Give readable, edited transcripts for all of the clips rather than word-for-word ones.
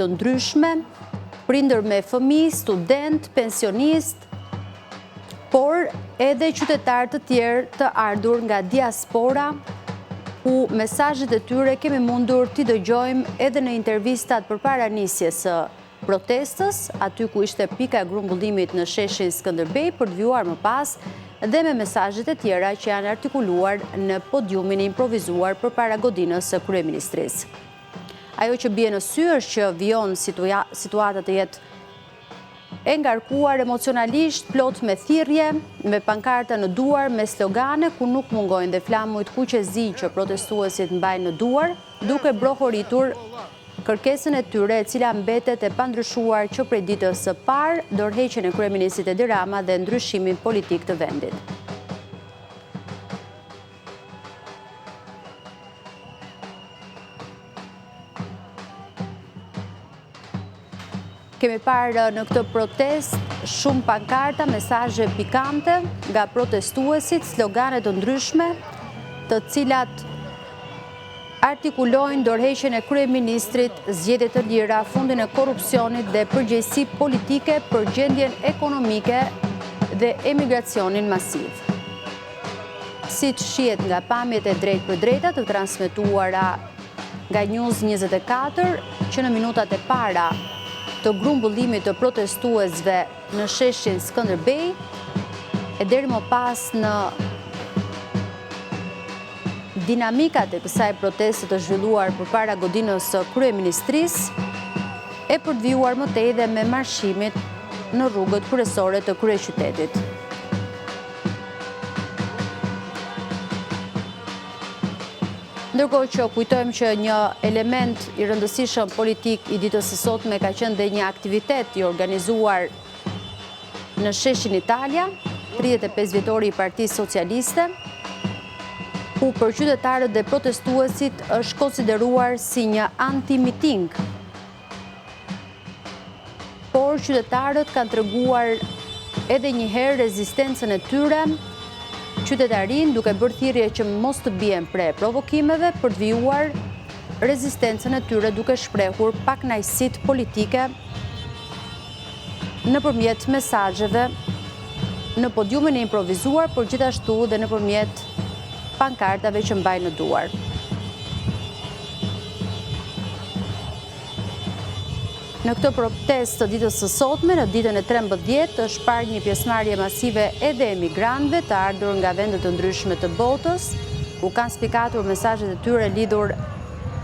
të ndryshme, prindër me fëmijë, student, pensionist, por edhe qytetarë të tjerë të ardhur nga diaspora, ku mesazhet e tyre kemi mundur t'i dëgjojmë edhe në intervistat përpara nisjes së protestës, aty ku ishte pika e grumbullimit në sheshin Skënderbej, për të vjuar më pas dhe me mesazhet e tjera që janë artikuluar në podiumin e improvizuar përpara godinës së kryeministrisë. Ajo që bie në sy është që vijon situata të jetë e ngarkuar emocionalisht, plot me thirrje, me pankarta në duar, me slogane ku nuk mungojnë dhe flamujt kuqezi që protestuesit mbajnë në duar, duke brohoritur kërkesën e tyre e cila mbetet e pandryshuar që prej ditës së parë, dorëheqjen e kryeministit Edi Rama dhe ndryshimin politik të vendit. Kemi parë në këtë protest shumë pankarta, mesazhe pikante nga protestuesit, slogane të ndryshme, të cilat artikulojnë dorëheqjen e kryeministrit, zgjedhje të lira, fundin e korrupsionit dhe përgjegjësi politike për gjendjen ekonomike dhe emigracionin masiv. Siç shihet nga pamjet e drejtë për drejta të transmetuara nga News 24, që në minutat e para të grumbullimit të protestuesve në sheshin Skënderbej, e deri më pas në dinamikat e kësaj proteste të zhvilluar përpara godinës së kryeministrisë, e për të vjuar më tej dhe me marshimit në rrugët kryesore të kryeqytetit. Ndërkohë që kujtojmë që një element i rëndësishëm politik i ditës së sotme ka qenë dhe një aktivitet i organizuar në sheshin Italia, 35 vjetori i Partisë Socialiste, ku për qytetarët dhe protestuesit është konsideruar si një anti-miting. Por qytetarët kanë treguar edhe një herë rezistencën e tyre, qytetarin duke bërë thirrje që mos të bien pre provokimeve, për të vijuar rezistencën e tyre duke shprehur pakënaqësitë politike nëpërmjet mesazheve në podiumin e improvizuar, por gjithashtu dhe nëpërmjet pankartave që mbajnë në duar. Në këtë protestë të ditës së sotme, në ditën e 13, është parë një pjesëmarrje masive edhe emigrantëve të ardhur nga vende të ndryshme të botës, ku kanë spikatur mesazhet e tyre lidhur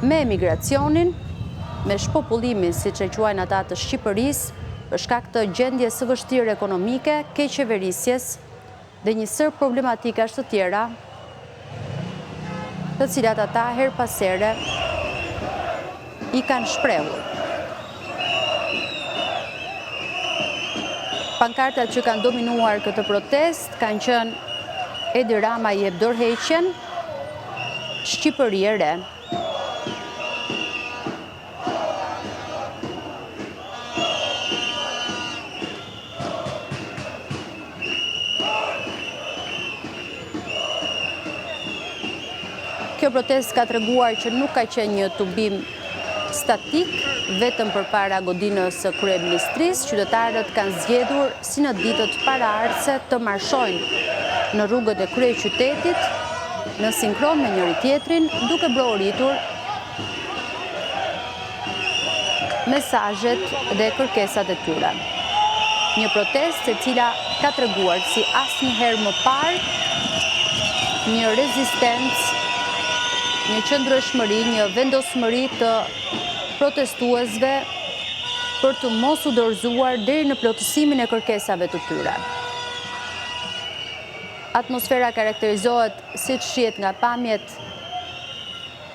me emigracionin, me shpopullimin, siç e quajnë ata, të Shqipërisë, për shkak të gjendjes së vështirë ekonomike, keqeverisjes dhe një sër problematikash të tjera, të cilat ata her pas here i kanë shprehur. Pankartat që kanë dominuar këtë protest kanë qenë Edi Rama i jep dorëheqjen, Shqipëri e re. Kjo protest ka treguar që nuk ka qenë një tubim statik, vetëm përpara godinës së kryeministrisë, qytetarët kanë zgjedhur si në ditët paraardhëse të marshojnë në rrugët e kryeqytetit në sinkron me njëri tjetrin, duke brohoritur mesazhet dhe kërkesat e tyre. Një protestë e cila ka treguar si asnjëherë më parë një rezistencë, një qëndrueshmëri, një vendosmëri të protestuesve për të mos u dorëzuar deri në plotësimin e kërkesave të tyre. Atmosfera karakterizohet, siç shihet nga pamjet,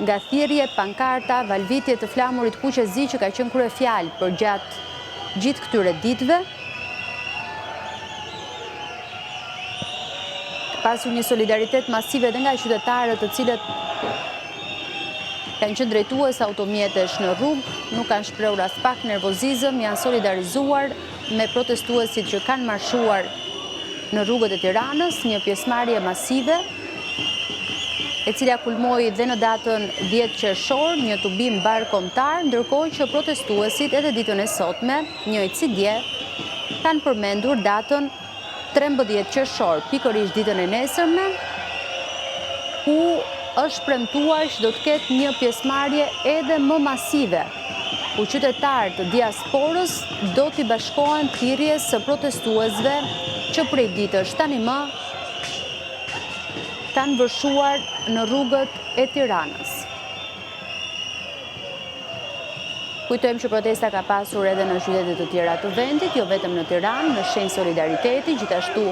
nga thirrje, pankarta, valvitje të flamurit kuqezi që ka qenë kryefjalë për gjatë gjithë këtyre ditëve. Pasur një solidaritet masive dhe nga qytetarët, të cilët kanë qenë drejtues automjetesh në rrugë, nuk kanë shprehur as pak nervozizëm, janë solidarizuar me protestuesit që kanë marshuar në rrugët e Tiranës, një pjesëmarrje masive e cila kulmoi dhe në datën 10 qershor një tubim barkombëtar, ndërkohë që protestuesit edhe ditën e sotme, njëjtë si dje, kanë përmendur datën 13 qershor, pikërisht ditën e nesërme, ku është premtuar që do të ketë një pjesëmarrje edhe më masive, ku qytetarët të diasporës do t'i bashkohen thirrjes së protestuesve që prej ditësh tani më kanë vërshuar në rrugët e Tiranës. Kujtojmë që protesta ka pasur edhe në qytete të tjera të vendit, jo vetëm në Tiranë, në shenjë solidariteti, gjithashtu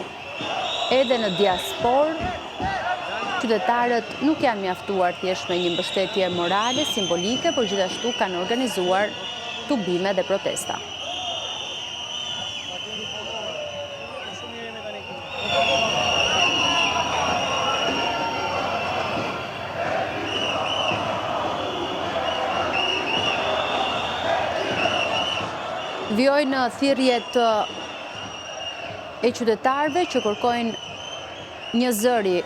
edhe në diasporë. Qytetarët nuk janë mjaftuar thjesht me një mbështetje morale, simbolike, por gjithashtu kanë organizuar tubime dhe protesta. Vjojnë thirrjet e qytetarëve që kërkojnë një zëri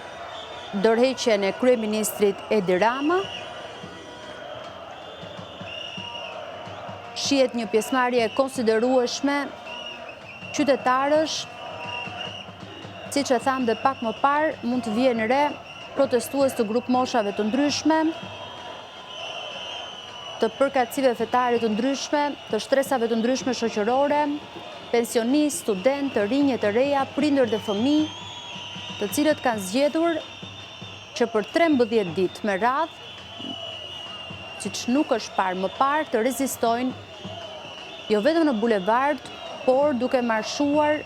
dorëheqjen e kryeministrit Edi Rama. Shihet një pjesëmarrje e konsiderueshme qytetarësh, siç e tham dhe pak më parë, mund të vijnë re protestues të grup moshave të ndryshme, të përkatësive fetare të ndryshme, të shtresave të ndryshme shoqërore, pensionistë, studentë, të rinj, të reja, prindër dhe fëmijë, të cilët kanë zgjedhur që për 13 ditë me radhë, siç nuk është parë më parë, të rezistojnë jo vetëm në bulevard, por duke marshuar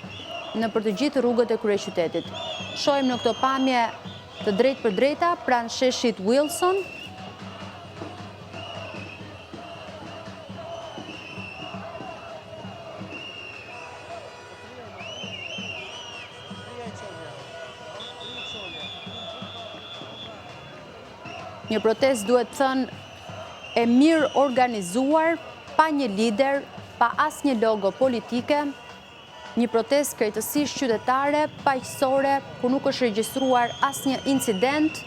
në për të gjithë rrugët e kryeqytetit. Shohim në këto pamje të drejtë për drejta pranë sheshit Wilson. Një protest duhet thënë e mirë organizuar, pa një lider, pa asnjë logo politike, një protest krejtësisht qytetare, paqësore, ku nuk është regjistruar asnjë incident,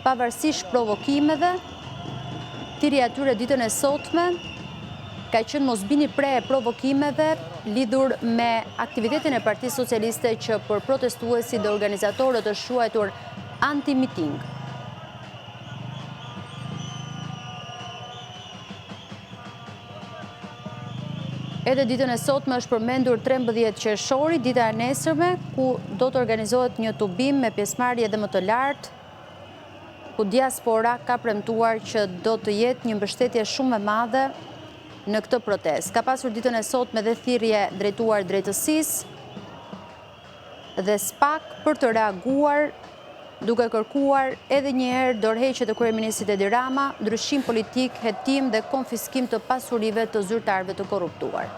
pavarësisht provokimeve. Thirrja e tyre ditën e sotme ka qenë mos bini pre e provokimeve lidhur me aktivitetin e Partisë Socialiste që për protestuesit dhe organizatorët është quajtur anti-miting. Edhe ditën e sotme është përmendur 13 qershori, dita e nesërme, ku do të organizohet një tubim me pjesëmarrje edhe më të lartë, ku diaspora ka premtuar që do të jetë një mbështetje shumë e madhe në këtë protestë. Ka pasur ditën e sotme dhe thirrje drejtuar drejtësisë dhe SPAK për të reaguar duke kërkuar edhe një herë dorëheqje të kryeministit Edi Rama, ndryshim politik, hetim dhe konfiskim të pasurive të zyrtarëve të korruptuar.